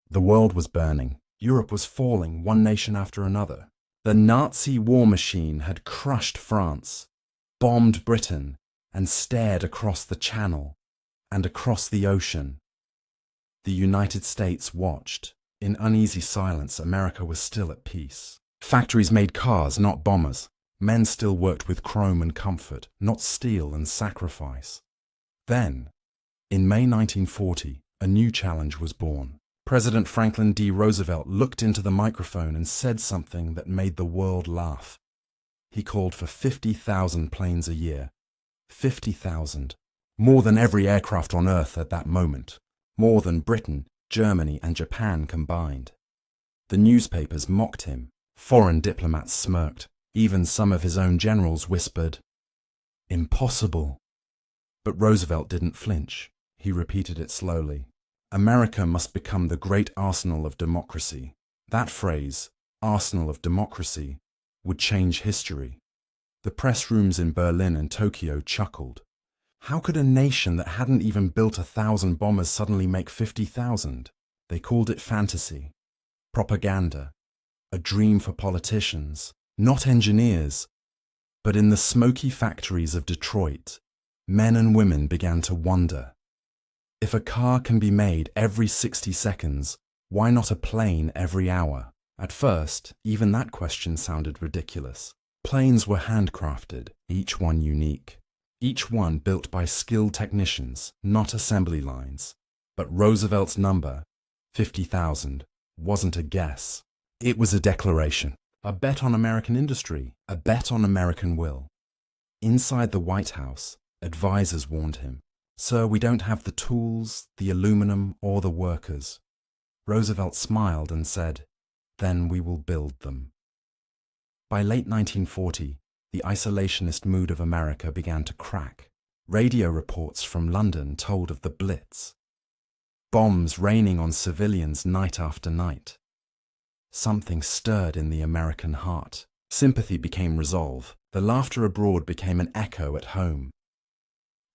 The world was burning. Europe was falling, one nation after another. The Nazi war machine had crushed France, bombed Britain, and stared across the Channel and across the ocean. The United States watched. In uneasy silence, America was still at peace. Factories made cars, not bombers. Men still worked with chrome and comfort, not steel and sacrifice. Then, in May 1940, a new challenge was born. President Franklin D. Roosevelt looked into the microphone and said something that made the world laugh. He called for 50,000 planes a year. 50,000. More than every aircraft on Earth at that moment. More than Britain, Germany, and Japan combined. The newspapers mocked him. Foreign diplomats smirked. Even some of his own generals whispered, "Impossible." But Roosevelt didn't flinch. He repeated it slowly. America must become the great arsenal of democracy. That phrase, arsenal of democracy, would change history. The press rooms in Berlin and Tokyo chuckled. How could a nation that hadn't even built 1,000 bombers suddenly make 50,000? They called it fantasy, propaganda, a dream for politicians, not engineers. But in the smoky factories of Detroit, men and women began to wonder. If a car can be made every 60 seconds, why not a plane every hour? At first, even that question sounded ridiculous. Planes were handcrafted, each one unique. Each one built by skilled technicians, not assembly lines. But Roosevelt's number, 50,000, wasn't a guess. It was a declaration, a bet on American industry, a bet on American will. Inside the White House, advisors warned him, "Sir, we don't have the tools, the aluminum, or the workers." Roosevelt smiled and said, "Then we will build them." By late 1940, the isolationist mood of America began to crack. Radio reports from London told of the Blitz. Bombs raining on civilians night after night. Something stirred in the American heart. Sympathy became resolve. The laughter abroad became an echo at home.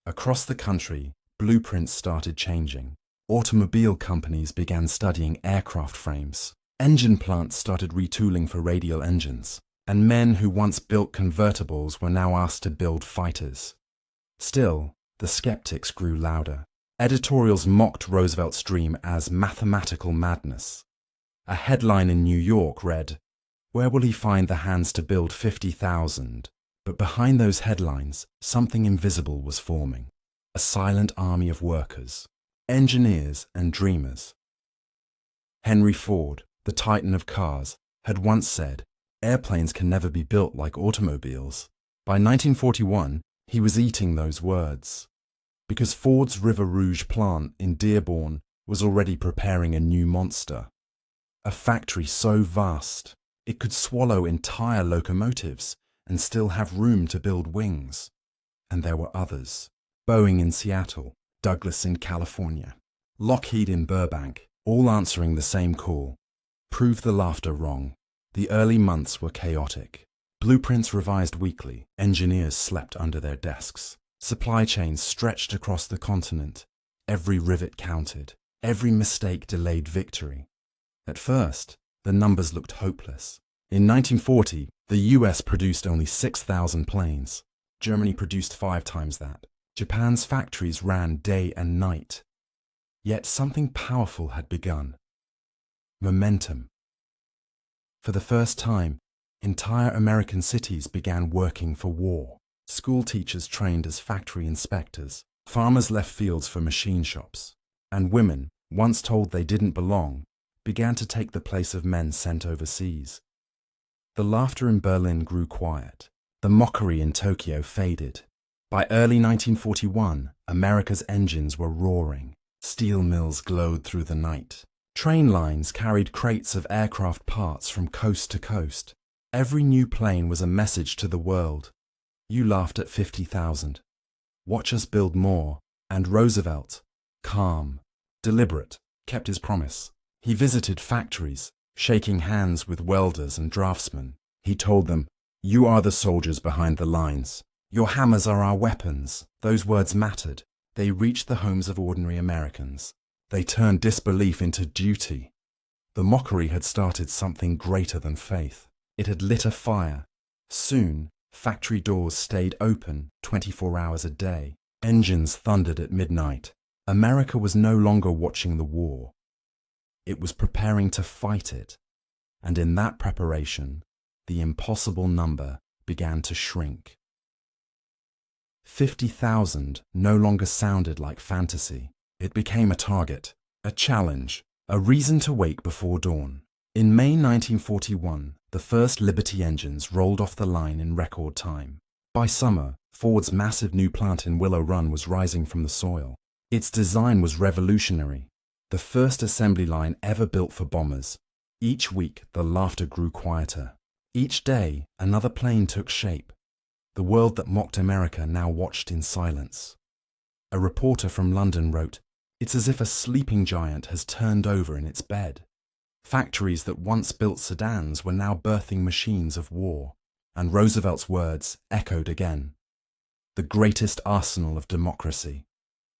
Across the country, blueprints started changing. Automobile companies began studying aircraft frames. Engine plants started retooling for radial engines. And men who once built convertibles were now asked to build fighters. Still, the skeptics grew louder. Editorials mocked Roosevelt's dream as mathematical madness. A headline in New York read, "Where will he find the hands to build 50,000? But behind those headlines, something invisible was forming. A silent army of workers, engineers and dreamers. Henry Ford, the titan of cars, had once said, "Airplanes can never be built like automobiles." By 1941, he was eating those words, because Ford's River Rouge plant in Dearborn was already preparing a new monster. A factory so vast, it could swallow entire locomotives and still have room to build wings. And there were others. Boeing in Seattle, Douglas in California, Lockheed in Burbank, all answering the same call. Prove the laughter wrong. The early months were chaotic. Blueprints revised weekly. Engineers slept under their desks. Supply chains stretched across the continent. Every rivet counted. Every mistake delayed victory. At first, the numbers looked hopeless. In 1940, the US produced only 6,000 planes. Germany produced 5 times that. Japan's factories ran day and night. Yet something powerful had begun. Momentum. For the first time, entire American cities began working for war. School teachers trained as factory inspectors. Farmers left fields for machine shops. And women, once told they didn't belong, began to take the place of men sent overseas. The laughter in Berlin grew quiet. The mockery in Tokyo faded. By early 1941, America's engines were roaring. Steel mills glowed through the night. Train lines carried crates of aircraft parts from coast to coast. Every new plane was a message to the world. You laughed at 50,000. Watch us build more. And Roosevelt, calm, deliberate, kept his promise. He visited factories, shaking hands with welders and draftsmen. He told them, "You are the soldiers behind the lines. Your hammers are our weapons." Those words mattered. They reached the homes of ordinary Americans. They turned disbelief into duty. The mockery had started something greater than faith. It had lit a fire. Soon, factory doors stayed open 24 hours a day. Engines thundered at midnight. America was no longer watching the war. It was preparing to fight it. And in that preparation, the impossible number began to shrink. 50,000 no longer sounded like fantasy. It became a target, a challenge, a reason to wake before dawn. In May 1941, the first Liberty engines rolled off the line in record time. By summer, Ford's massive new plant in Willow Run was rising from the soil. Its design was revolutionary, the first assembly line ever built for bombers. Each week, the laughter grew quieter. Each day, another plane took shape. The world that mocked America now watched in silence. A reporter from London wrote, "It's as if a sleeping giant has turned over in its bed." Factories that once built sedans were now birthing machines of war. And Roosevelt's words echoed again. The greatest arsenal of democracy.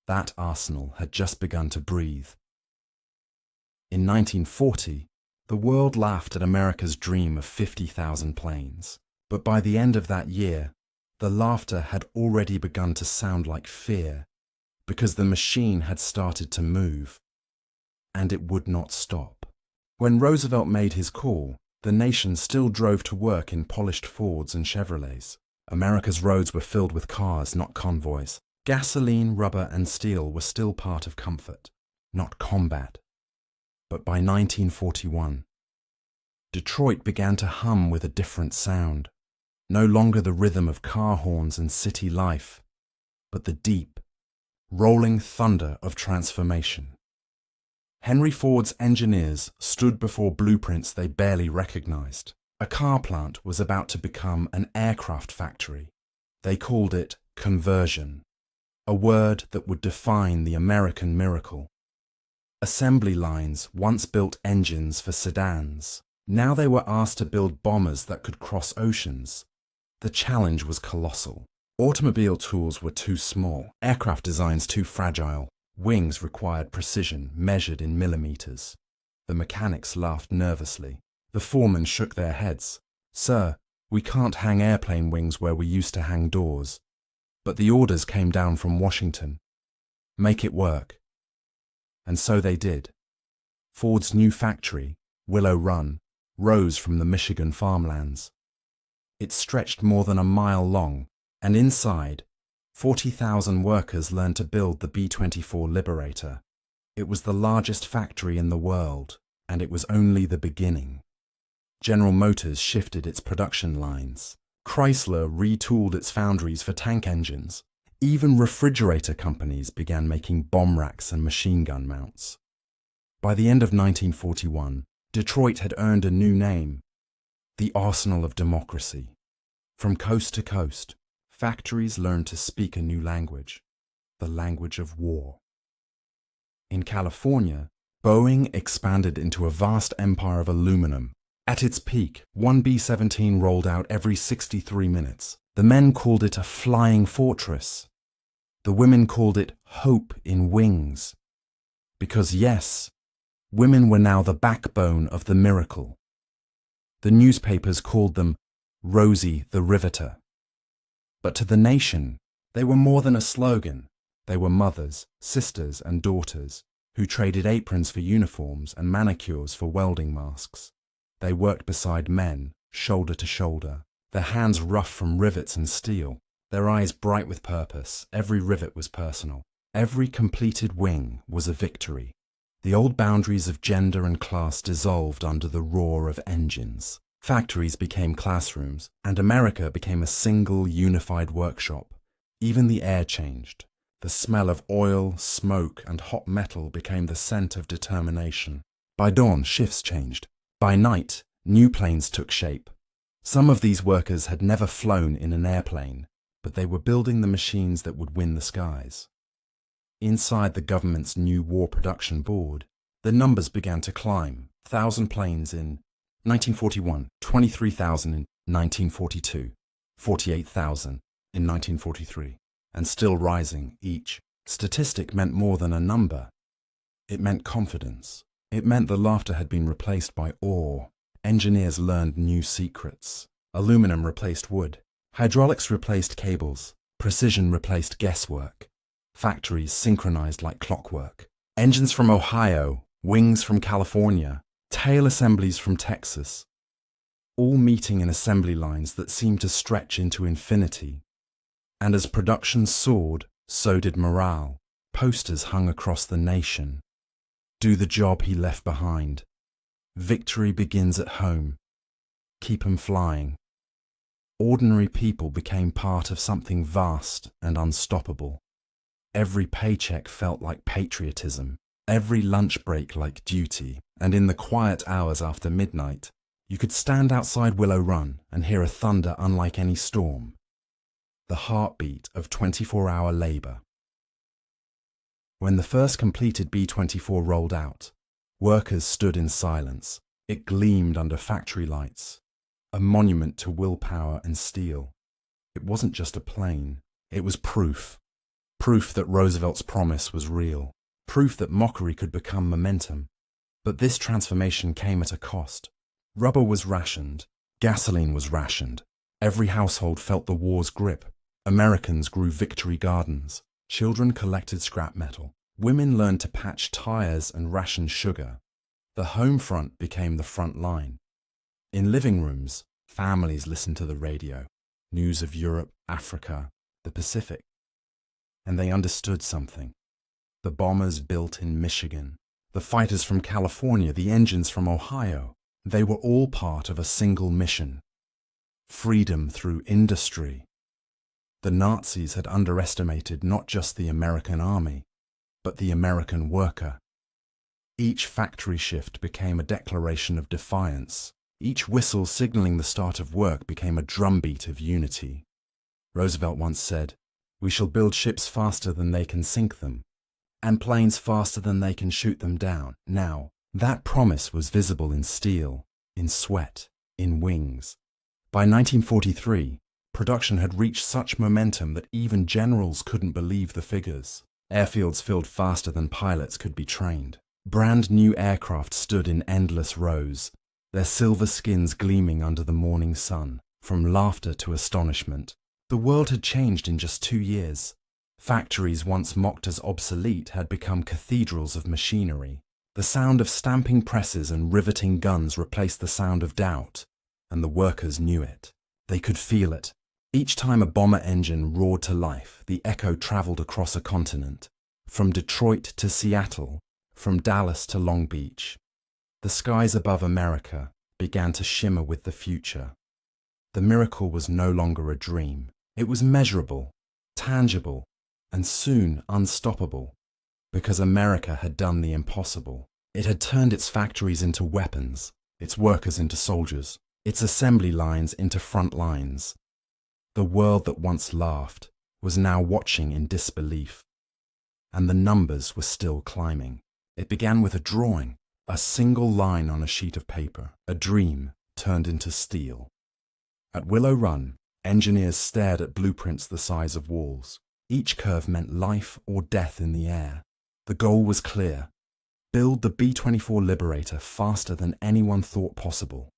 That arsenal had just begun to breathe. In 1940, the world laughed at America's dream of 50,000 planes. But by the end of that year, the laughter had already begun to sound like fear, because the machine had started to move, and it would not stop. When Roosevelt made his call, the nation still drove to work in polished Fords and Chevrolets. America's roads were filled with cars, not convoys. Gasoline, rubber, and steel were still part of comfort, not combat. But by 1941, Detroit began to hum with a different sound. No longer the rhythm of car horns and city life, but the deep, rolling thunder of transformation. Henry Ford's engineers stood before blueprints they barely recognized. A car plant was about to become an aircraft factory. They called it conversion, a word that would define the American miracle. Assembly lines once built engines for sedans. Now they were asked to build bombers that could cross oceans. The challenge was colossal. Automobile tools were too small, aircraft designs too fragile. Wings required precision, measured in millimeters. The mechanics laughed nervously. The foremen shook their heads. "Sir, we can't hang airplane wings where we used to hang doors." But the orders came down from Washington. Make it work. And so they did. Ford's new factory, Willow Run, rose from the Michigan farmlands. It stretched more than a mile long, and inside, 40,000 workers learned to build the B-24 Liberator. It was the largest factory in the world, and it was only the beginning. General Motors shifted its production lines. Chrysler retooled its foundries for tank engines. Even refrigerator companies began making bomb racks and machine gun mounts. By the end of 1941, Detroit had earned a new name, the Arsenal of Democracy. From coast to coast, factories learned to speak a new language, the language of war. In California, Boeing expanded into a vast empire of aluminum. At its peak, one B-17 rolled out every 63 minutes. The men called it a flying fortress. The women called it hope in wings. Because yes, women were now the backbone of the miracle. The newspapers called them Rosie the Riveter. But to the nation, they were more than a slogan. They were mothers, sisters, and daughters who traded aprons for uniforms and manicures for welding masks. They worked beside men, shoulder to shoulder, their hands rough from rivets and steel, their eyes bright with purpose. Every rivet was personal. Every completed wing was a victory. The old boundaries of gender and class dissolved under the roar of engines. Factories became classrooms, and America became a single, unified workshop. Even the air changed. The smell of oil, smoke, and hot metal became the scent of determination. By dawn, shifts changed. By night, new planes took shape. Some of these workers had never flown in an airplane, but they were building the machines that would win the skies. Inside the government's new war production board, the numbers began to climb. 1,000 planes in 1941, 23,000 in 1942, 48,000 in 1943, and still rising. Each statistic meant more than a number. It meant confidence. It meant the laughter had been replaced by awe. Engineers learned new secrets. Aluminum replaced wood. Hydraulics replaced cables. Precision replaced guesswork. Factories synchronized like clockwork. Engines from Ohio, wings from California, tail assemblies from Texas, all meeting in assembly lines that seemed to stretch into infinity. And as production soared, so did morale. Posters hung across the nation. Do the job he left behind. Victory begins at home. Keep 'em flying. Ordinary people became part of something vast and unstoppable. Every paycheck felt like patriotism, every lunch break like duty, and in the quiet hours after midnight, you could stand outside Willow Run and hear a thunder unlike any storm. The heartbeat of 24-hour labor. When the first completed B-24 rolled out, workers stood in silence. It gleamed under factory lights, a monument to willpower and steel. It wasn't just a plane, it was proof. Proof that Roosevelt's promise was real. Proof that mockery could become momentum. But this transformation came at a cost. Rubber was rationed. Gasoline was rationed. Every household felt the war's grip. Americans grew victory gardens. Children collected scrap metal. Women learned to patch tires and ration sugar. The home front became the front line. In living rooms, families listened to the radio. News of Europe, Africa, the Pacific. And they understood something. The bombers built in Michigan, the fighters from California, the engines from Ohio, they were all part of a single mission. Freedom through industry. The Nazis had underestimated not just the American army, but the American worker. Each factory shift became a declaration of defiance. Each whistle signaling the start of work became a drumbeat of unity. Roosevelt once said, "We shall build ships faster than they can sink them, and planes faster than they can shoot them down." Now, that promise was visible in steel, in sweat, in wings. By 1943, production had reached such momentum that even generals couldn't believe the figures. Airfields filled faster than pilots could be trained. Brand new aircraft stood in endless rows, their silver skins gleaming under the morning sun. From laughter to astonishment, the world had changed in just 2 years. Factories once mocked as obsolete had become cathedrals of machinery. The sound of stamping presses and riveting guns replaced the sound of doubt, and the workers knew it. They could feel it. Each time a bomber engine roared to life, the echo traveled across a continent, from Detroit to Seattle, from Dallas to Long Beach. The skies above America began to shimmer with the future. The miracle was no longer a dream. It was measurable, tangible, and soon unstoppable, because America had done the impossible. It had turned its factories into weapons, its workers into soldiers, its assembly lines into front lines. The world that once laughed was now watching in disbelief. And the numbers were still climbing. It began with a drawing, a single line on a sheet of paper, a dream turned into steel. At Willow Run, engineers stared at blueprints the size of walls. Each curve meant life or death in the air. The goal was clear. Build the B-24 Liberator faster than anyone thought possible.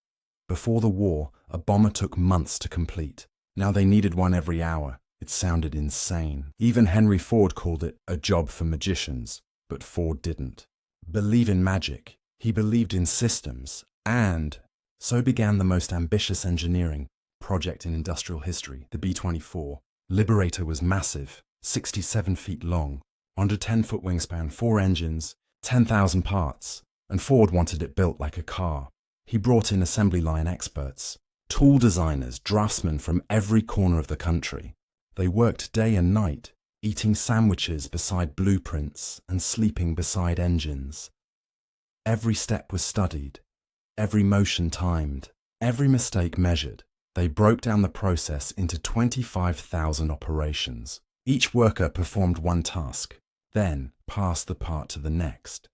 Before the war, a bomber took months to complete. Now they needed one every hour. It sounded insane. Even Henry Ford called it a job for magicians, but Ford didn't believe in magic. He believed in systems, and so began the most ambitious engineering project in industrial history, the B-24. Liberator was massive, 67 feet long, under 10-foot wingspan, 4 engines, 10,000 parts, and Ford wanted it built like a car. He brought in assembly line experts, tool designers, draftsmen from every corner of the country. They worked day and night, eating sandwiches beside blueprints and sleeping beside engines. Every step was studied, every motion timed, every mistake measured. They broke down the process into 25,000 operations. Each worker performed one task, then passed the part to the next.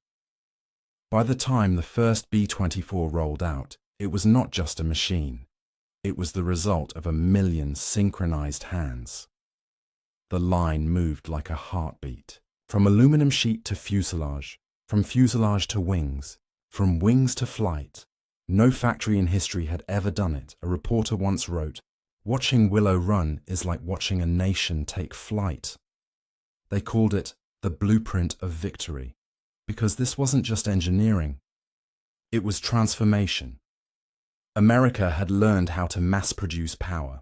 By the time the first B-24 rolled out, it was not just a machine. It was the result of 1 million synchronized hands. The line moved like a heartbeat. From aluminum sheet to fuselage, from fuselage to wings, From wings to flight. No factory in history had ever done it. A reporter once wrote, "Watching Willow run is like watching a nation take flight." They called it the blueprint of victory, because this wasn't just engineering. It was transformation. America had learned how to mass-produce power.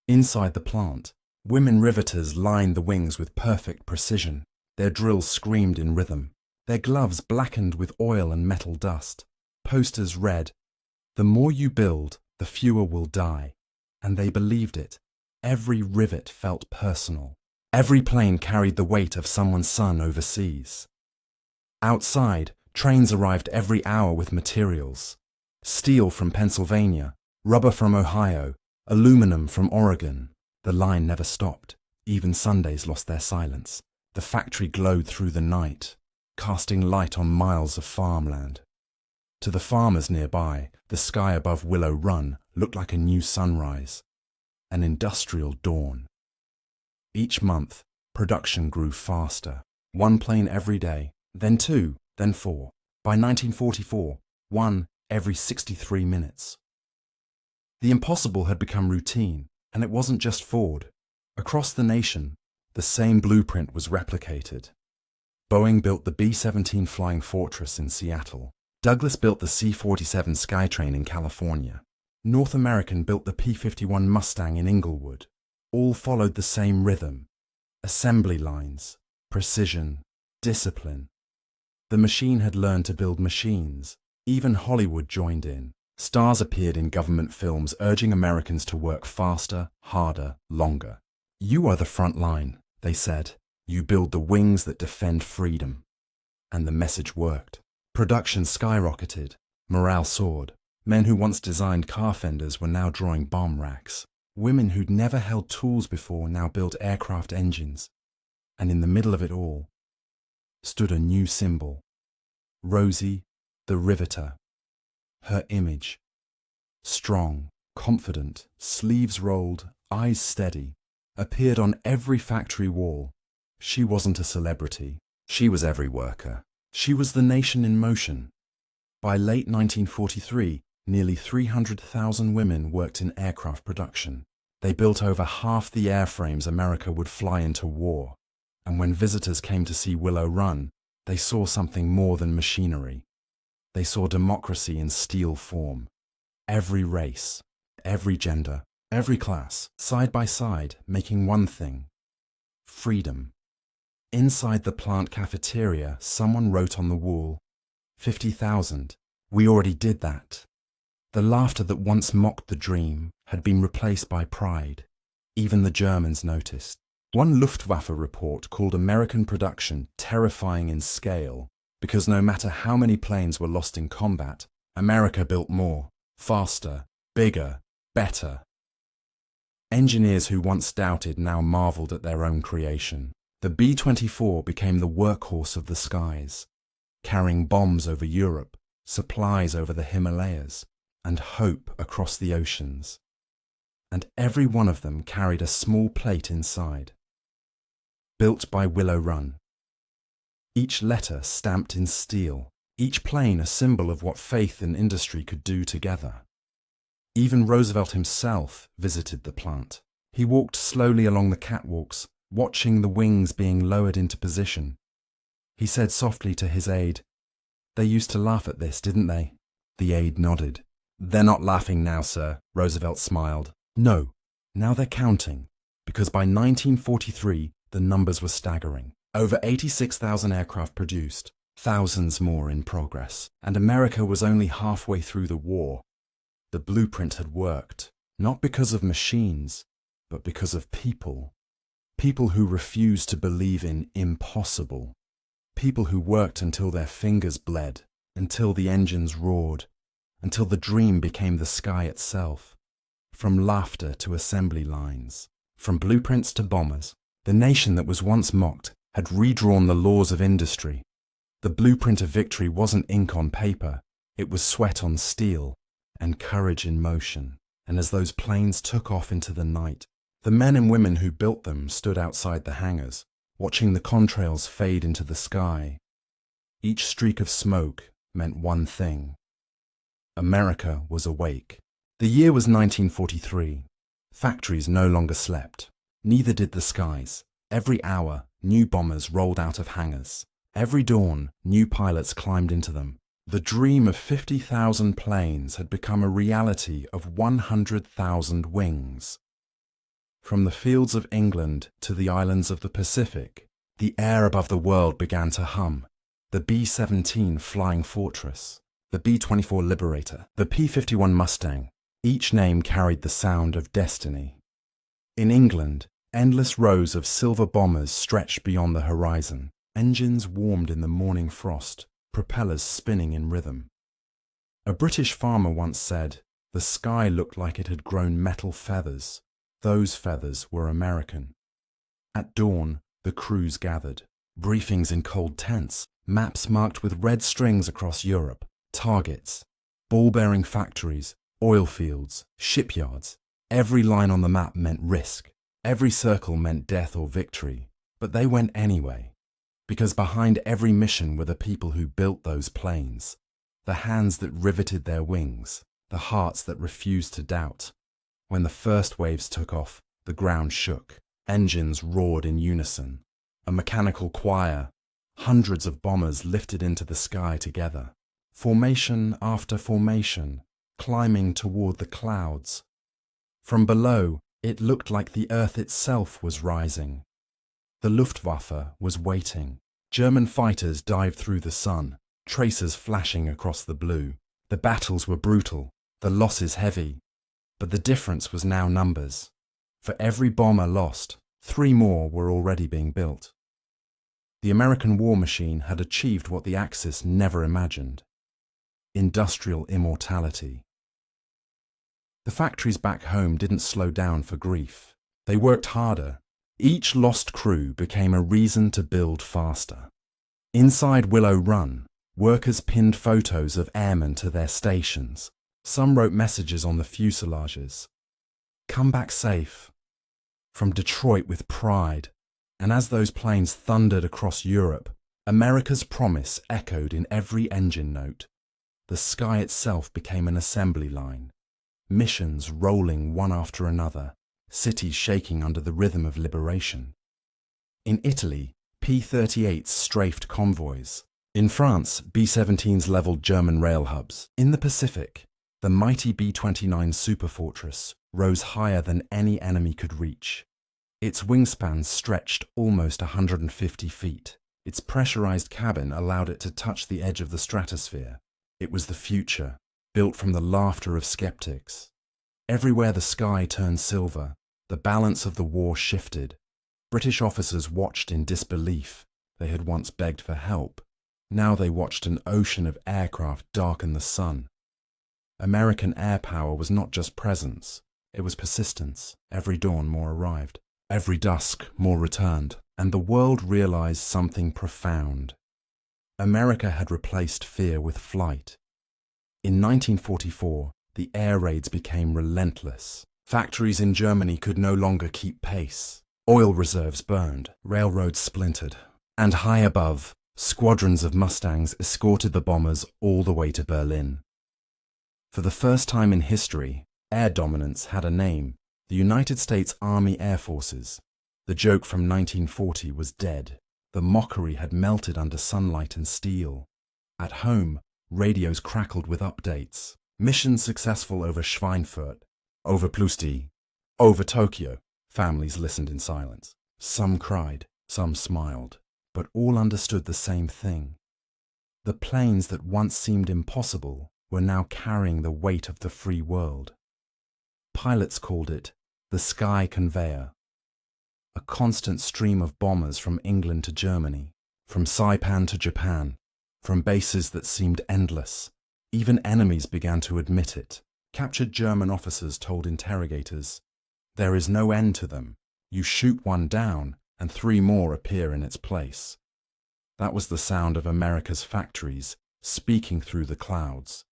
Inside the plant, women riveters lined the wings with perfect precision. Their drills screamed in rhythm. Their gloves blackened with oil and metal dust. Posters read, "The more you build, the fewer will die." And they believed it. Every rivet felt personal. Every plane carried the weight of someone's son overseas. Outside, trains arrived every hour with materials. Steel from Pennsylvania, rubber from Ohio, aluminum from Oregon. The line never stopped. Even Sundays lost their silence. The factory glowed through the night, casting light on miles of farmland. To the farmers nearby, the sky above Willow Run looked like a new sunrise, an industrial dawn. Each month, production grew faster. 1 plane every day, then 2, then 4. By 1944, 1 every 63 minutes. The impossible had become routine, and it wasn't just Ford. Across the nation, the same blueprint was replicated. Boeing built the B-17 Flying Fortress in Seattle. Douglas built the C-47 Skytrain in California. North American built the P-51 Mustang in Inglewood. All followed the same rhythm. Assembly lines, precision, discipline. The machine had learned to build machines. Even Hollywood joined in. Stars appeared in government films urging Americans to work faster, harder, longer. "You are the front line," they said. "You build the wings that defend freedom." And the message worked. Production skyrocketed. Morale soared. Men who once designed car fenders were now drawing bomb racks. Women who'd never held tools before now built aircraft engines. And in the middle of it all stood a new symbol. Rosie, the riveter. Her image. Strong, confident, sleeves rolled, eyes steady, appeared on every factory wall. She wasn't a celebrity. She was every worker. She was the nation in motion. By late 1943, nearly 300,000 women worked in aircraft production. They built over half the airframes America would fly into war. And when visitors came to see Willow Run, they saw something more than machinery. They saw democracy in steel form. Every race, every gender, every class, side by side, making one thing: freedom. Inside the plant cafeteria, someone wrote on the wall, 50,000. We already did that. The laughter that once mocked the dream had been replaced by pride. Even the Germans noticed. One Luftwaffe report called American production terrifying in scale, because no matter how many planes were lost in combat, America built more, faster, bigger, better. Engineers who once doubted now marveled at their own creation. The B-24 became the workhorse of the skies, carrying bombs over Europe, supplies over the Himalayas, and hope across the oceans. And every one of them carried a small plate inside. Built by Willow Run. Each letter stamped in steel, each plane a symbol of what faith and industry could do together. Even Roosevelt himself visited the plant. He walked slowly along the catwalks, watching the wings being lowered into position. He said softly to his aide, "They used to laugh at this, didn't they?" The aide nodded. "They're not laughing now, sir," Roosevelt smiled. "No, now they're counting, because by 1943, the numbers were staggering. Over 86,000 aircraft produced, thousands more in progress, and America was only halfway through the war. The blueprint had worked, not because of machines, but because of people. People who refused to believe in impossible. People who worked until their fingers bled, until the engines roared, until the dream became the sky itself. From laughter to assembly lines, from blueprints to bombers, the nation that was once mocked had redrawn the laws of industry. The blueprint of victory wasn't ink on paper, it was sweat on steel and courage in motion. And as those planes took off into the night, the men and women who built them stood outside the hangars, watching the contrails fade into the sky. Each streak of smoke, meant one thing. America was awake. The year was 1943. Factories no longer slept. Neither did the skies. Every hour, new bombers rolled out of hangars. Every dawn, new pilots climbed into them. The dream of 50,000 planes had become a reality of 100,000 wings. From the fields of England to the islands of the Pacific, the air above the world began to hum. The B-17 Flying Fortress, the B-24 Liberator, the P-51 Mustang, each name carried the sound of destiny. In England, endless rows of silver bombers stretched beyond the horizon, engines warmed in the morning frost, propellers spinning in rhythm. A British farmer once said, "The sky looked like it had grown metal feathers. Those feathers were American." At dawn, the crews gathered. Briefings in cold tents, maps marked with red strings across Europe, targets, ball-bearing factories, oil fields, shipyards. Every line on the map meant risk. Every circle meant death or victory. But they went anyway. Because behind every mission were the people who built those planes, the hands that riveted their wings, the hearts that refused to doubt. When the first waves took off, the ground shook. Engines roared in unison. A mechanical choir, hundreds of bombers lifted into the sky together. Formation after formation, climbing toward the clouds. From below, it looked like the earth itself was rising. The Luftwaffe was waiting. German fighters dived through the sun, tracers flashing across the blue. The battles were brutal, the losses heavy. But the difference was now numbers. For every bomber lost, 3 more were already being built. The American war machine had achieved what the Axis never imagined: industrial immortality. The factories back home didn't slow down for grief. They worked harder. Each lost crew became a reason to build faster. Inside Willow Run, workers pinned photos of airmen to their stations. Some wrote messages on the fuselages. "Come back safe." From Detroit with pride. And as those planes thundered across Europe, America's promise echoed in every engine note. The sky itself became an assembly line. Missions rolling one after another, cities shaking under the rhythm of liberation. In Italy, P-38s strafed convoys. In France, B-17s leveled German rail hubs. In the Pacific, the mighty B-29 superfortress rose higher than any enemy could reach. Its wingspans stretched almost 150 feet. Its pressurized cabin allowed it to touch the edge of the stratosphere. It was the future, built from the laughter of skeptics. Everywhere the sky turned silver, the balance of the war shifted. British officers watched in disbelief. They had once begged for help. Now they watched an ocean of aircraft darken the sun. American air power was not just presence, it was persistence. Every dawn more arrived. Every dusk more returned. And the world realized something profound. America had replaced fear with flight. In 1944, the air raids became relentless. Factories in Germany could no longer keep pace. Oil reserves burned, railroads splintered, and high above, squadrons of Mustangs escorted the bombers all the way to Berlin. For the first time in history, air dominance had a name: the United States Army Air Forces. The joke from 1940 was dead. The mockery had melted under sunlight and steel. At home, radios crackled with updates. Missions successful over Schweinfurt, over Ploesti, over Tokyo. Families listened in silence. Some cried, some smiled, but all understood the same thing. The planes that once seemed impossible were now carrying the weight of the free world. Pilots called it the sky conveyor. A constant stream of bombers from England to Germany, from Saipan to Japan, from bases that seemed endless. Even enemies began to admit it. Captured German officers told interrogators, "There is no end to them. You shoot one down, and 3 more appear in its place." That was the sound of America's factories speaking through the clouds.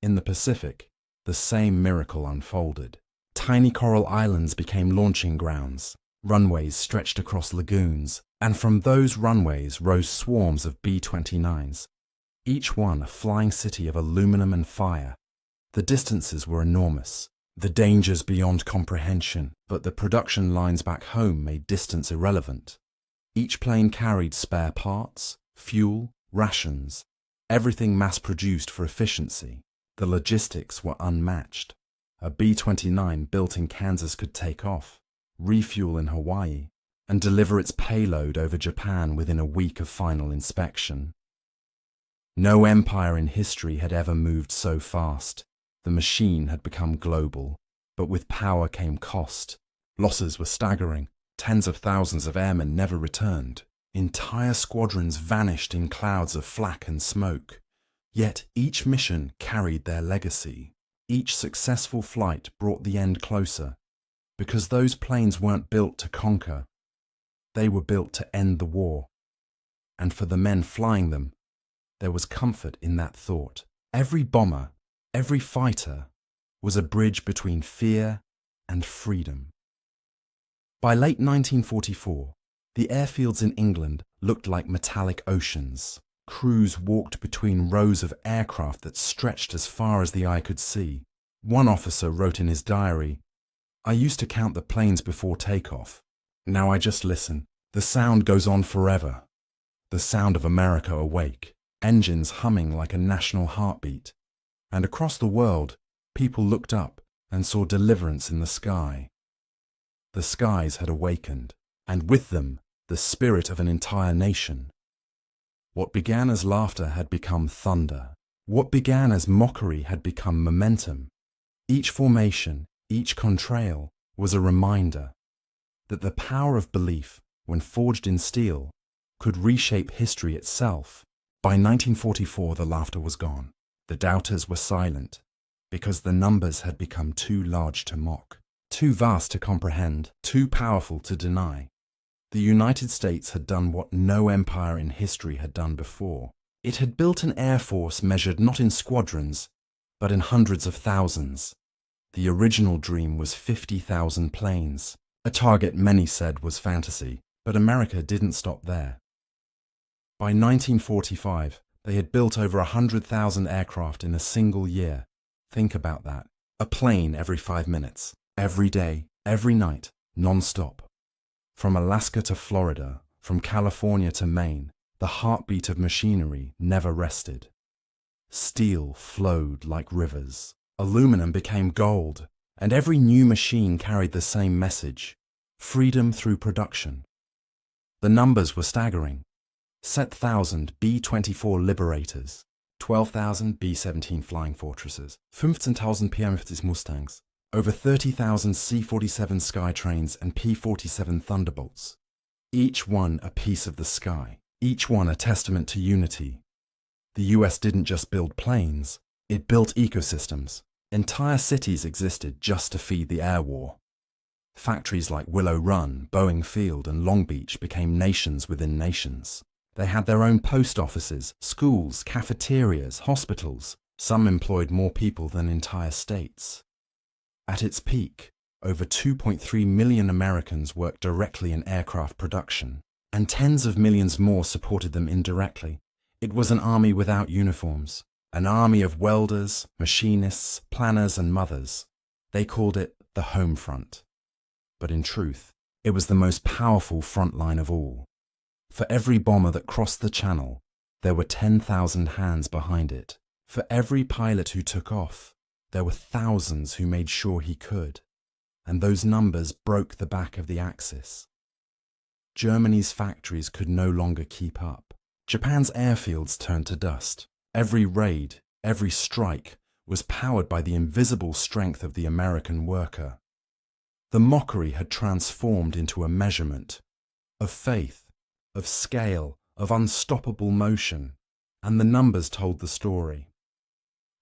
In the Pacific, the same miracle unfolded. Tiny coral islands became launching grounds. Runways stretched across lagoons, and from those runways rose swarms of B-29s. each one a flying city of aluminum and fire. The distances were enormous, the dangers beyond comprehension, but the production lines back home made distance irrelevant. Each plane carried spare parts, fuel, rations, everything mass-produced for efficiency. The logistics were unmatched. A B-29 built in Kansas could take off, refuel in Hawaii, and deliver its payload over Japan within a week of final inspection. No empire in history had ever moved so fast. The machine had become global, but with power came cost. Losses were staggering. Tens of thousands of airmen never returned. Entire squadrons vanished in clouds of flak and smoke. Yet each mission carried their legacy. Each successful flight brought the end closer, because those planes weren't built to conquer. They were built to end the war. And for the men flying them, there was comfort in that thought. Every bomber, every fighter, was a bridge between fear and freedom. By late 1944, the airfields in England looked like metallic oceans. Crews walked between rows of aircraft that stretched as far as the eye could see. One officer wrote in his diary, "I used to count the planes before takeoff. Now I just listen. The sound goes on forever. The sound of America awake, engines humming like a national heartbeat." And across the world, people looked up and saw deliverance in the sky. The skies had awakened, and with them, the spirit of an entire nation. What began as laughter had become thunder. What began as mockery had become momentum. Each formation, each contrail, was a reminder that the power of belief, when forged in steel, could reshape history itself. By 1944, the laughter was gone. The doubters were silent, because the numbers had become too large to mock, too vast to comprehend, too powerful to deny. The United States had done what no empire in history had done before. It had built an air force measured not in squadrons, but in hundreds of thousands. The original dream was 50,000 planes, a target many said was fantasy, but America didn't stop there. By 1945, they had built over 100,000 aircraft in a single year. Think about that. A plane every 5 minutes, every day, every night, non-stop. From Alaska to Florida, from California to Maine, the heartbeat of machinery never rested. Steel flowed like rivers. Aluminum became gold, and every new machine carried the same message: freedom through production. The numbers were staggering. 7,000 B-24 Liberators, 12,000 B-17 Flying Fortresses, 15,000 PM-50 Mustangs, over 30,000 C-47 Skytrains and P-47 Thunderbolts. Each one a piece of the sky, each one a testament to unity. The US didn't just build planes, it built ecosystems. Entire cities existed just to feed the air war. Factories like Willow Run, Boeing Field and Long Beach became nations within nations. They had their own post offices, schools, cafeterias, hospitals. Some employed more people than entire states. At its peak, over 2.3 million Americans worked directly in aircraft production, and tens of millions more supported them indirectly. It was an army without uniforms, an army of welders, machinists, planners and mothers. They called it the home front. But in truth, it was the most powerful front line of all. For every bomber that crossed the channel, there were 10,000 hands behind it. For every pilot who took off, there were thousands who made sure he could. And those numbers broke the back of the Axis. Germany's factories could no longer keep up. Japan's airfields turned to dust. Every raid, every strike was powered by the invisible strength of the American worker. The mockery had transformed into a measurement of faith, of scale, of unstoppable motion, and the numbers told the story.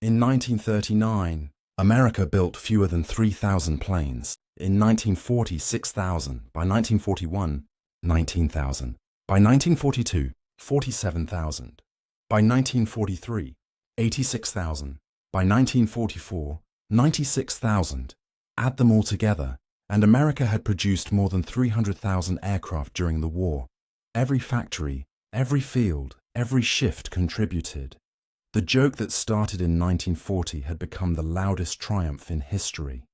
In 1939, America built fewer than 3,000 planes. In 1940, 6,000. By 1941, 19,000. By 1942, 47,000. By 1943, 86,000. By 1944, 96,000. Add them all together, and America had produced more than 300,000 aircraft during the war. Every factory, every field, every shift contributed. The joke that started in 1940 had become the loudest triumph in history.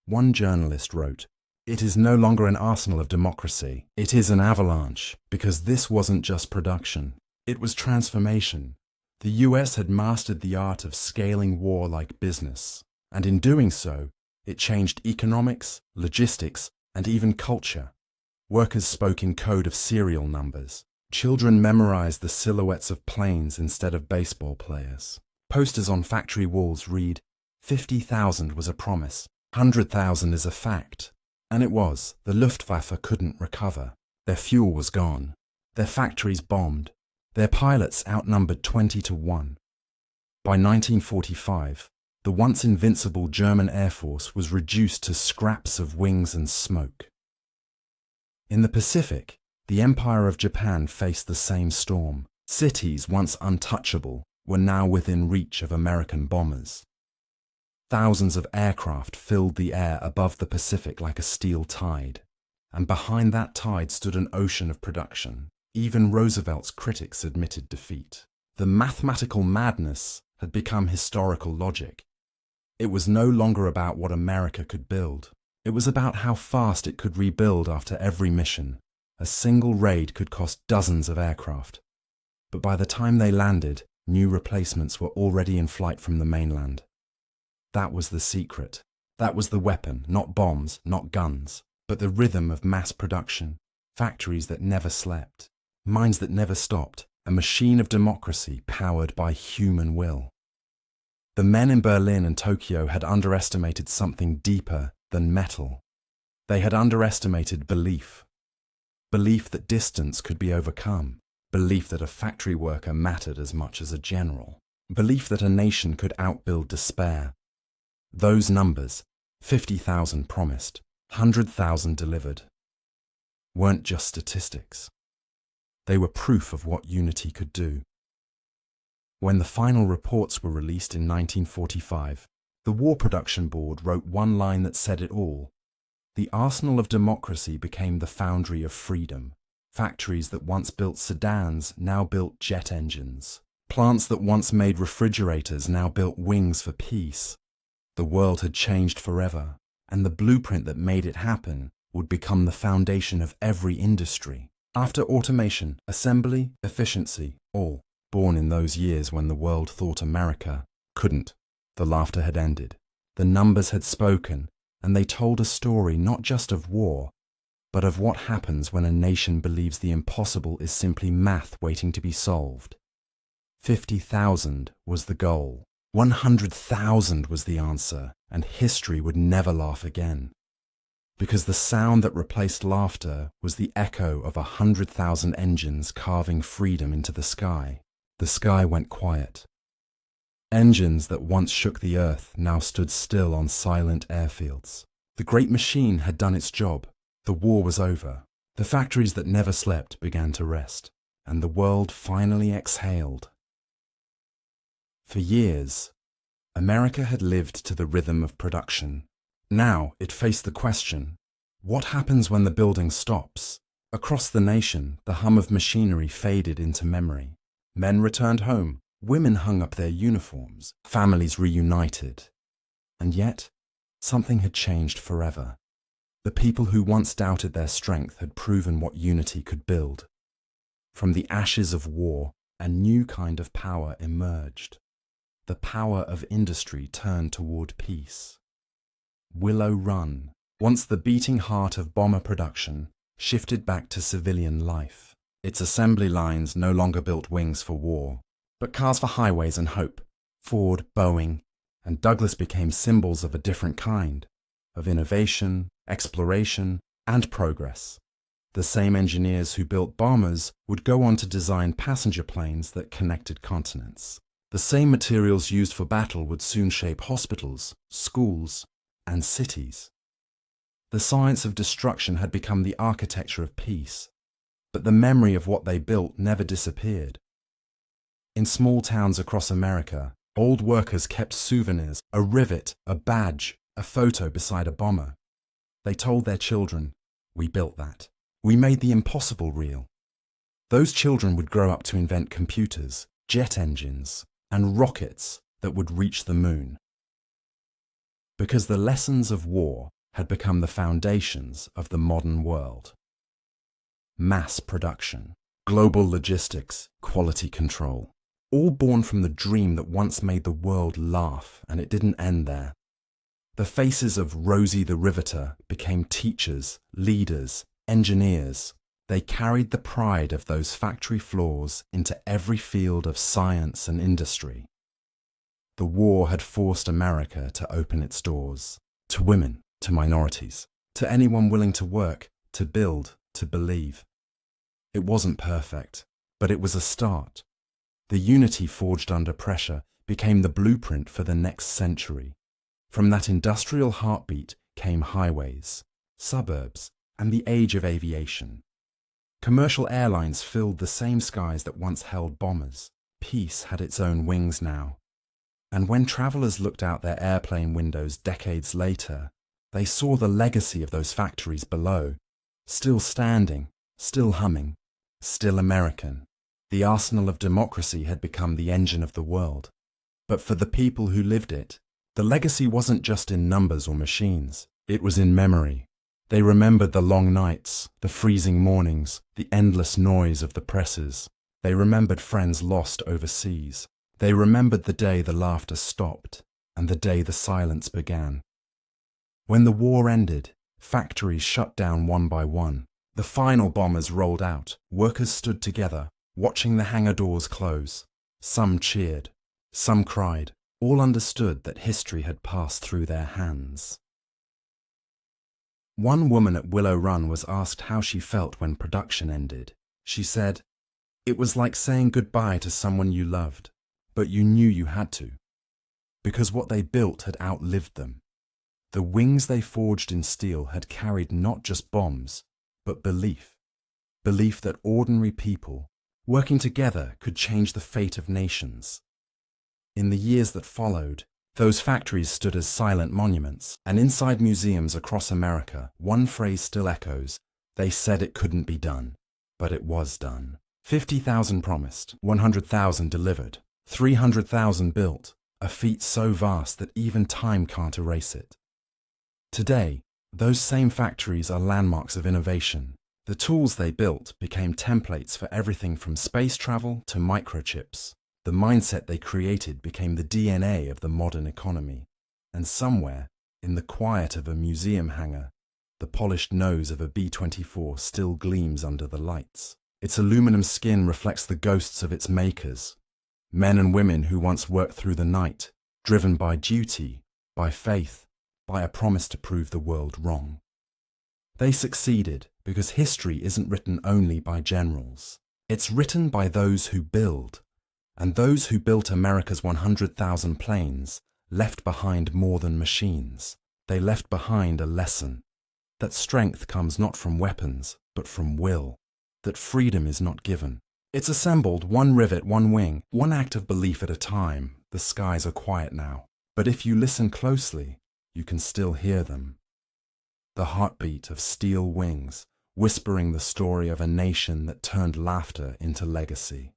One journalist wrote, "It is no longer an arsenal of democracy, it is an avalanche, because this wasn't just production, it was transformation. The US had mastered the art of scaling war like business, and in doing so, it changed economics, logistics, and even culture. Workers spoke in code of serial numbers. Children memorized the silhouettes of planes instead of baseball players. Posters on factory walls read, 50,000 was a promise, 100,000 is a fact." And it was. The Luftwaffe couldn't recover. Their fuel was gone. Their factories bombed. Their pilots outnumbered 20 to 1. By 1945, the once invincible German Air Force was reduced to scraps of wings and smoke. In the Pacific, the Empire of Japan faced the same storm. Cities once untouchable were now within reach of American bombers. Thousands of aircraft filled the air above the Pacific like a steel tide, and behind that tide stood an ocean of production. Even Roosevelt's critics admitted defeat. The mathematical madness had become historical logic. It was no longer about what America could build. It was about how fast it could rebuild after every mission. A single raid could cost dozens of aircraft. But by the time they landed, new replacements were already in flight from the mainland. That was the secret. That was the weapon, not bombs, not guns, but the rhythm of mass production, factories that never slept, minds that never stopped, a machine of democracy powered by human will. The men in Berlin and Tokyo had underestimated something deeper than metal. They had underestimated belief. Belief that distance could be overcome. Belief that a factory worker mattered as much as a general. Belief that a nation could outbuild despair. Those numbers, 50,000 promised, 100,000 delivered, weren't just statistics. They were proof of what unity could do. When the final reports were released in 1945, the War Production Board wrote one line that said it all. The arsenal of democracy became the foundry of freedom. Factories that once built sedans now built jet engines. Plants that once made refrigerators now built wings for peace. The world had changed forever, and the blueprint that made it happen would become the foundation of every industry. After automation, assembly, efficiency, all born in those years when the world thought America couldn't. The laughter had ended. The numbers had spoken, and they told a story not just of war, but of what happens when a nation believes the impossible is simply math waiting to be solved. 50,000 was the goal. 100,000 was the answer, and history would never laugh again. Because the sound that replaced laughter was the echo of 100,000 engines carving freedom into the sky. The sky went quiet. Engines that once shook the earth now stood still on silent airfields. The great machine had done its job. The war was over. The factories that never slept began to rest, and the world finally exhaled. For years, America had lived to the rhythm of production. Now it faced the question, what happens when the building stops? Across the nation, the hum of machinery faded into memory. Men returned home. Women hung up their uniforms, families reunited. And yet, something had changed forever. The people who once doubted their strength had proven what unity could build. From the ashes of war, a new kind of power emerged. The power of industry turned toward peace. Willow Run, once the beating heart of bomber production, shifted back to civilian life. Its assembly lines no longer built wings for war, but cars for highways and hope. Ford, Boeing, and Douglas became symbols of a different kind, of innovation, exploration, and progress. The same engineers who built bombers would go on to design passenger planes that connected continents. The same materials used for battle would soon shape hospitals, schools, and cities. The science of destruction had become the architecture of peace, but the memory of what they built never disappeared. In small towns across America, old workers kept souvenirs, a rivet, a badge, a photo beside a bomber. They told their children, "We built that. We made the impossible real." Those children would grow up to invent computers, jet engines, and rockets that would reach the moon. Because the lessons of war had become the foundations of the modern world. Mass production, global logistics, quality control, all born from the dream that once made the world laugh, and it didn't end there. The faces of Rosie the riveter became teachers, leaders, engineers. They carried the pride of those factory floors into every field of science and industry. The war had forced America to open its doors, to women, to minorities, to anyone willing to work, to build, to believe. It wasn't perfect, but it was a start. The unity forged under pressure became the blueprint for the next century. From that industrial heartbeat came highways, suburbs, and the age of aviation. Commercial airlines filled the same skies that once held bombers. Peace had its own wings now. And when travelers looked out their airplane windows decades later, they saw the legacy of those factories below, still standing, still humming, still American. The arsenal of democracy had become the engine of the world. But for the people who lived it, the legacy wasn't just in numbers or machines. It was in memory. They remembered the long nights, the freezing mornings, the endless noise of the presses. They remembered friends lost overseas. They remembered the day the laughter stopped and the day the silence began. When the war ended, factories shut down one by one. The final bombers rolled out. Workers stood together, watching the hangar doors close. Some cheered, some cried. All understood that history had passed through their hands. One woman at Willow Run was asked how she felt when production ended. She said, "It was like saying goodbye to someone you loved, but you knew you had to, because what they built had outlived them. The wings they forged in steel had carried not just bombs, but belief. Belief that ordinary people, working together, could change the fate of nations." In the years that followed, those factories stood as silent monuments, and inside museums across America, one phrase still echoes: they said it couldn't be done, but it was done. 50,000 promised, 100,000 delivered, 300,000 built, a feat so vast that even time can't erase it. Today, those same factories are landmarks of innovation. The tools they built became templates for everything from space travel to microchips. The mindset they created became the DNA of the modern economy. And somewhere, in the quiet of a museum hangar, the polished nose of a B-24 still gleams under the lights. Its aluminum skin reflects the ghosts of its makers, men and women who once worked through the night, driven by duty, by faith, by a promise to prove the world wrong. They succeeded because history isn't written only by generals. It's written by those who build. And those who built America's 100,000 planes left behind more than machines. They left behind a lesson that strength comes not from weapons, but from will, that freedom is not given. It's assembled one rivet, one wing, one act of belief at a time. The skies are quiet now, but if you listen closely, you can still hear them. The heartbeat of steel wings, whispering the story of a nation that turned laughter into legacy.